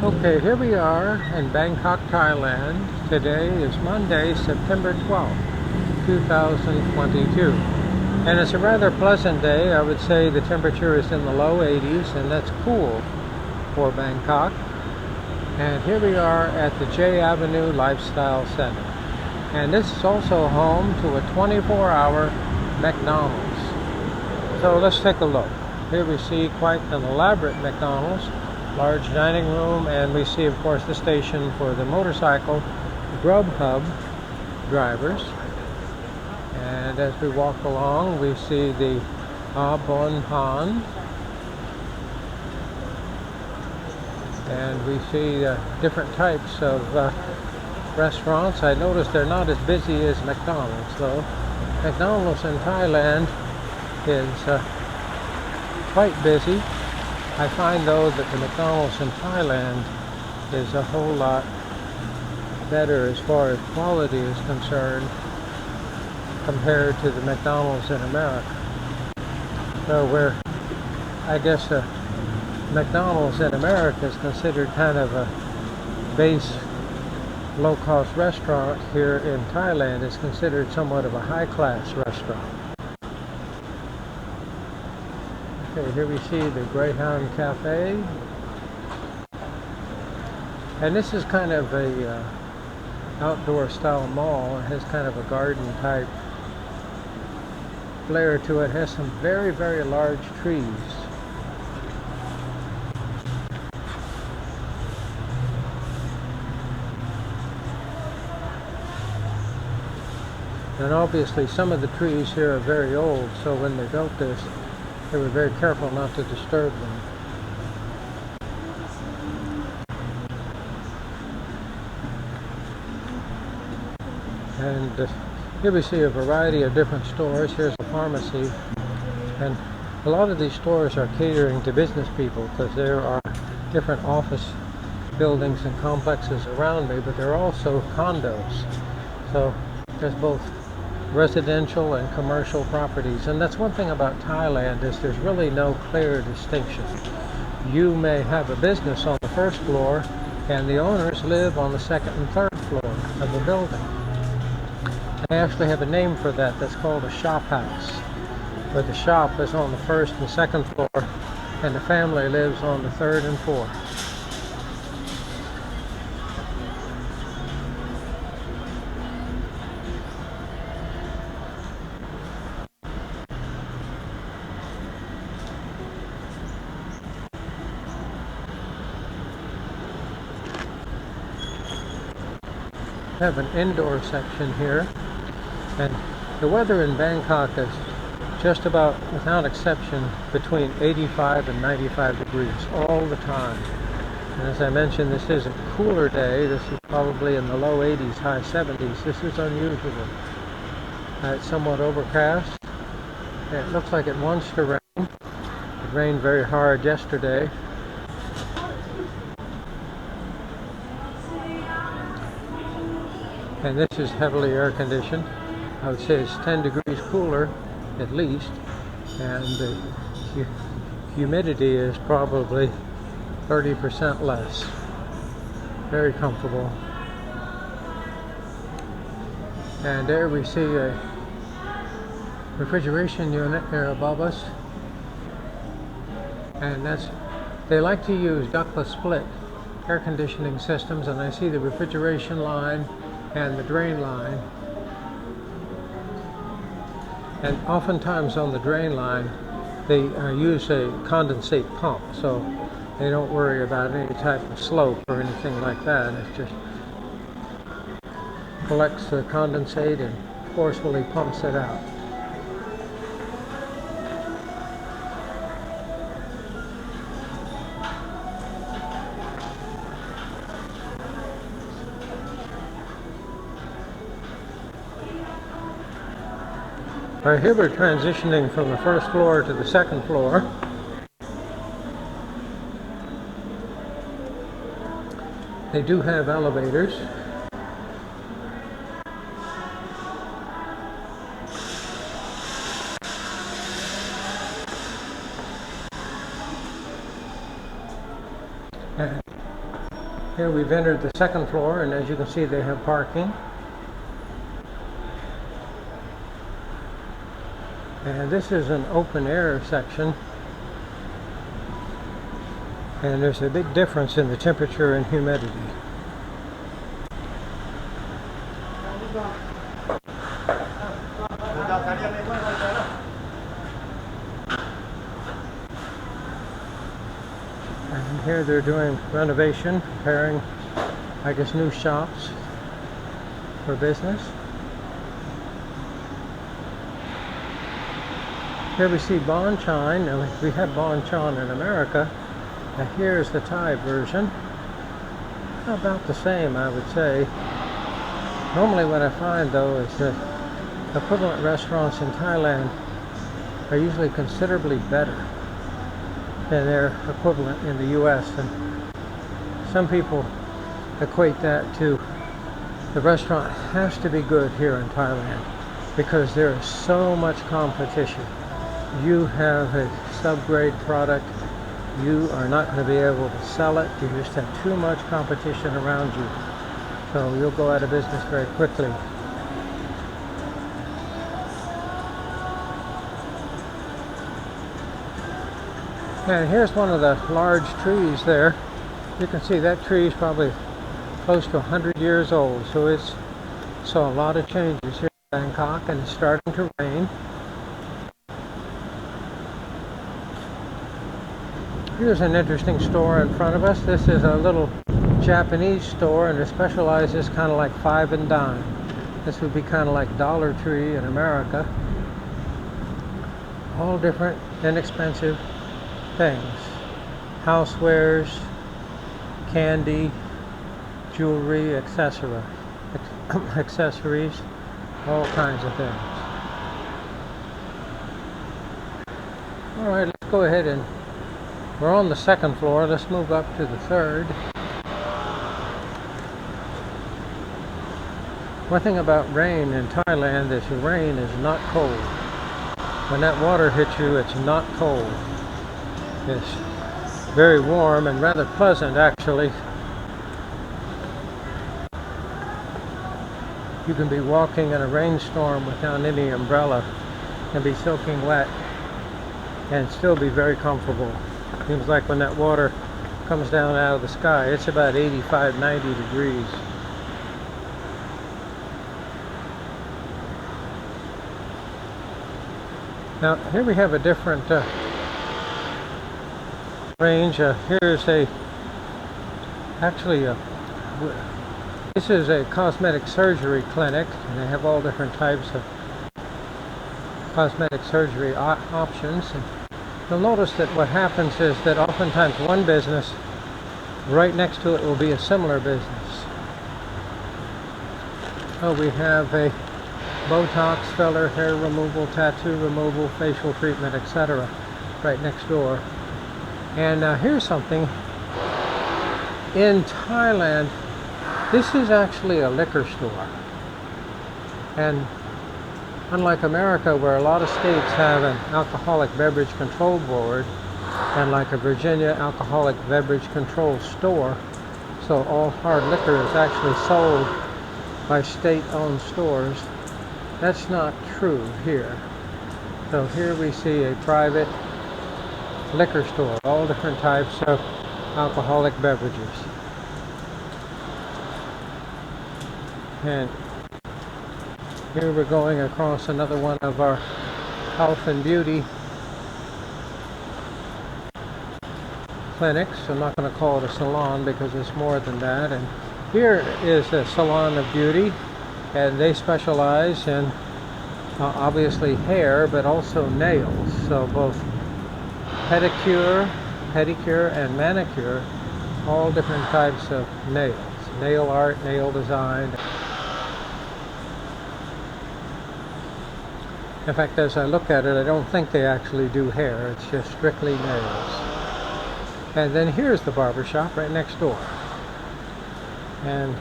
Okay, here we are in Bangkok, Thailand. Today is Monday, September 12th, 2022. And it's a rather pleasant day. I would say the temperature is in the low 80s, and that's cool for Bangkok. And here we are at the J Avenue Lifestyle Center. And this is also home to a 24-hour McDonald's. So let's take a look. Here we see quite an elaborate McDonald's. Large dining room, and we see of course the station for the motorcycle Grubhub drivers. And as we walk along, we see the Bon Han, and we see different types of restaurants. I noticed they're not as busy as McDonald's, though. McDonald's in Thailand is quite busy. I find though that the McDonald's in Thailand is a whole lot better as far as quality is concerned compared to the McDonald's in America. So where I guess McDonald's in America is considered kind of a base low-cost restaurant, here in Thailand is considered somewhat of a high-class restaurant. Okay, here we see the Greyhound Cafe, and this is kind of a outdoor style mall. It has kind of a garden type flair to it. It has some very, very large trees. And obviously some of the trees here are very old, so when they built this, they were very careful not to disturb them. And here we see a variety of different stores. Here's a pharmacy, and a lot of these stores are catering to business people because there are different office buildings and complexes around me, but there are also condos. So there's both residential and commercial properties, and that's one thing about Thailand, is there's really no clear distinction. You may have a business on the first floor and the owners live on the second and third floor of the building. They actually have a name for that. That's called a shop house, where the shop is on the first and second floor and the family lives on the third and fourth. Have an indoor section here, and the weather in Bangkok is just about, without exception, between 85 and 95 degrees all the time. And as I mentioned, this is a cooler day. This is probably in the low 80s, high 70s. This is unusual. It's somewhat overcast. It looks like it wants to rain. It rained very hard yesterday. And this is heavily air conditioned. I would say it's 10 degrees cooler at least, and the humidity is probably 30% less. Very comfortable. And there we see a refrigeration unit there above us, and they like to use ductless split air conditioning systems, and I see the refrigeration line and the drain line. And oftentimes on the drain line they use a condensate pump, so they don't worry about any type of slope or anything like that. It just collects the condensate and forcefully pumps it out. All right, here we're transitioning from the first floor to the second floor. They do have elevators. Here we've entered the second floor, and as you can see, they have parking. And this is an open air section. And there's a big difference in the temperature and humidity. And here they're doing renovation, preparing, I guess, new shops for business. Here we see Bonchon. We have Bonchon in America. Now here's the Thai version. About the same, I would say. Normally what I find, though, is that equivalent restaurants in Thailand are usually considerably better than their equivalent in the US. And some people equate that to the restaurant has to be good here in Thailand because there is so much competition. You have a subgrade product, you are not going to be able to sell it. You just have too much competition around you. So you'll go out of business very quickly. And here's one of the large trees there. You can see that tree is probably close to 100 years old. So it's saw a lot of changes here in Bangkok, and it's starting to rain. Here's an interesting store in front of us. This is a little Japanese store, and it specializes kind of like five and dime. This would be kind of like Dollar Tree in America. All different inexpensive things. Housewares, candy, jewelry, etc. Accessories, all kinds of things. Alright, let's go ahead and we're on the second floor. Let's move up to the third. One thing about rain in Thailand is the rain is not cold. When that water hits you, it's not cold. It's very warm and rather pleasant, actually. You can be walking in a rainstorm without any umbrella and be soaking wet and still be very comfortable. Seems like when that water comes down out of the sky, it's about 85, 90 degrees. Now here we have a different range. Here's this is a cosmetic surgery clinic, and they have all different types of cosmetic surgery options. And you'll notice that what happens is that oftentimes one business right next to it will be a similar business. Oh, we have a Botox, filler, hair removal, tattoo removal, facial treatment, etc. right next door. And here's something. In Thailand, this is actually a liquor store. And unlike America, where a lot of states have an alcoholic beverage control board, and like a Virginia alcoholic beverage control store, so all hard liquor is actually sold by state-owned stores. That's not true here. So here we see a private liquor store, all different types of alcoholic beverages. And here we're going across another one of our health and beauty clinics. I'm not going to call it a salon because it's more than that. And here is a salon of beauty, and they specialize in obviously hair, but also nails. So both pedicure, and manicure, all different types of nails. Nail art, nail design. In fact, as I look at it, I don't think they actually do hair. It's just strictly nails. And then here's the barber shop right next door. And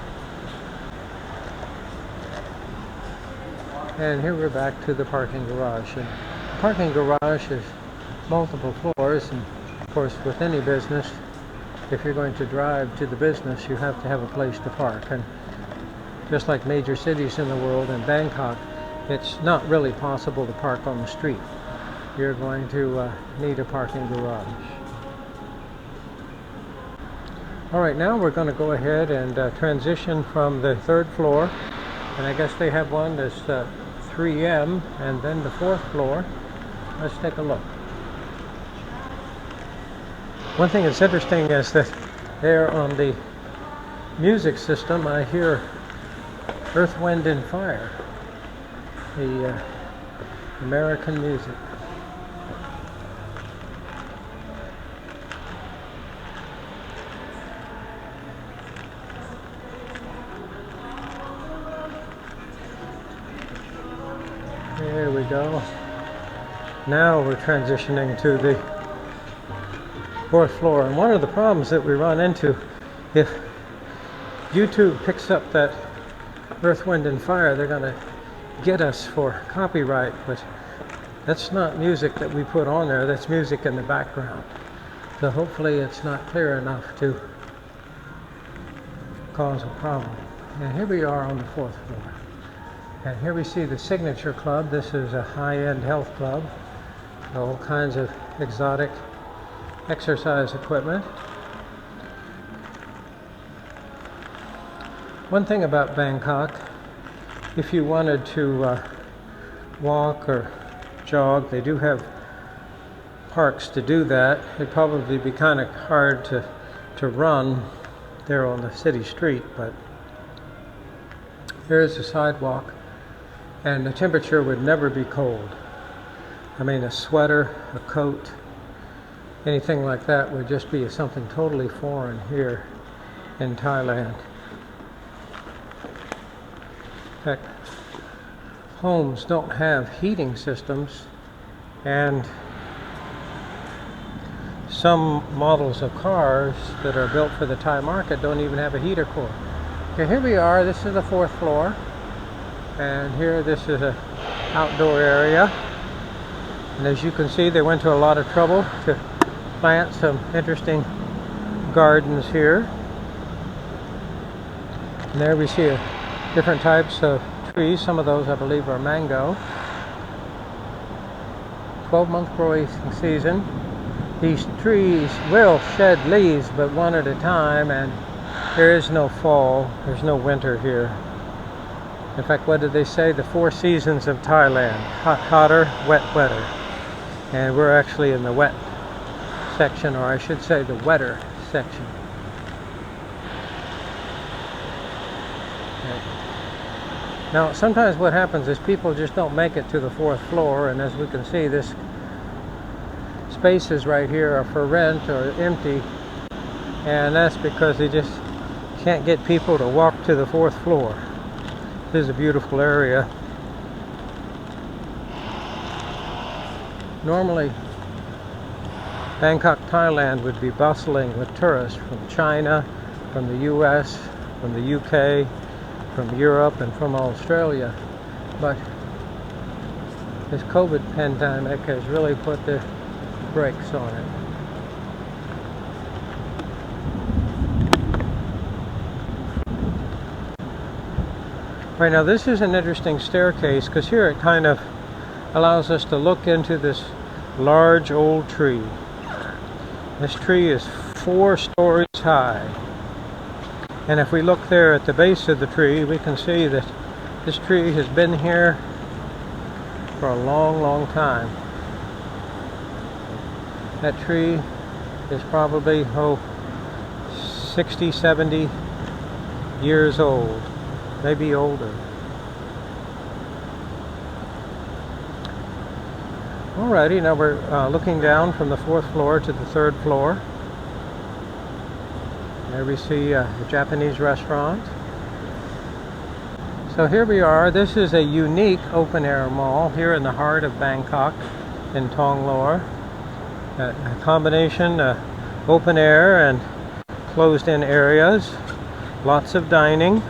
here we're back to the parking garage. And the parking garage is multiple floors, and of course with any business if you're going to drive to the business, you have to have a place to park. And just like major cities in the world, in Bangkok, it's not really possible to park on the street. You're going to need a parking garage. All right, now we're going to go ahead and transition from the third floor, and I guess they have one that's 3M, and then the fourth floor. Let's take a look. One thing that's interesting is that there on the music system I hear Earth, Wind and Fire, the American music. There we go. Now we're transitioning to the fourth floor, and one of the problems that we run into, if YouTube picks up that Earth, Wind and Fire, they're going to get us for copyright, but that's not music that we put on there, that's music in the background. So hopefully it's not clear enough to cause a problem. And here we are on the fourth floor. And here we see the Signature Club. This is a high-end health club. All kinds of exotic exercise equipment. One thing about Bangkok, if you wanted to walk or jog, they do have parks to do that. It'd probably be kind of hard to run there on the city street, but here's a sidewalk, and the temperature would never be cold. I mean, a sweater, a coat, anything like that would just be something totally foreign here in Thailand. In fact, homes don't have heating systems, and some models of cars that are built for the Thai market don't even have a heater core. Okay, here we are. This is the fourth floor, and here this is an outdoor area. And as you can see, they went to a lot of trouble to plant some interesting gardens here. And there we see different types of trees. Some of those I believe are mango. 12-month growing season. These trees will shed leaves, but one at a time, and there is no fall, there's no winter here. In fact, what did they say? The 4 seasons of Thailand. Hot, hotter, wet, wetter. And we're actually in the wet section, or I should say the wetter section. Okay. Now, sometimes what happens is people just don't make it to the fourth floor, and as we can see, this spaces right here are for rent or empty, and that's because they just can't get people to walk to the fourth floor. This is a beautiful area. Normally, Bangkok, Thailand would be bustling with tourists from China, from the US, from the UK, from Europe, and from Australia. But this COVID pandemic has really put the brakes on it. Right, now this is an interesting staircase, because here it kind of allows us to look into this large old tree. This tree is 4 stories high, and if we look there at the base of the tree, we can see that this tree has been here for a long, long time. That tree is probably 60, 70 years old, maybe older. Alrighty, now we're looking down from the 4th floor to the 3rd floor. There we see a Japanese restaurant. So here we are. This is a unique open-air mall here in the heart of Bangkok in Thonglor. A combination open air and closed-in areas. Lots of dining.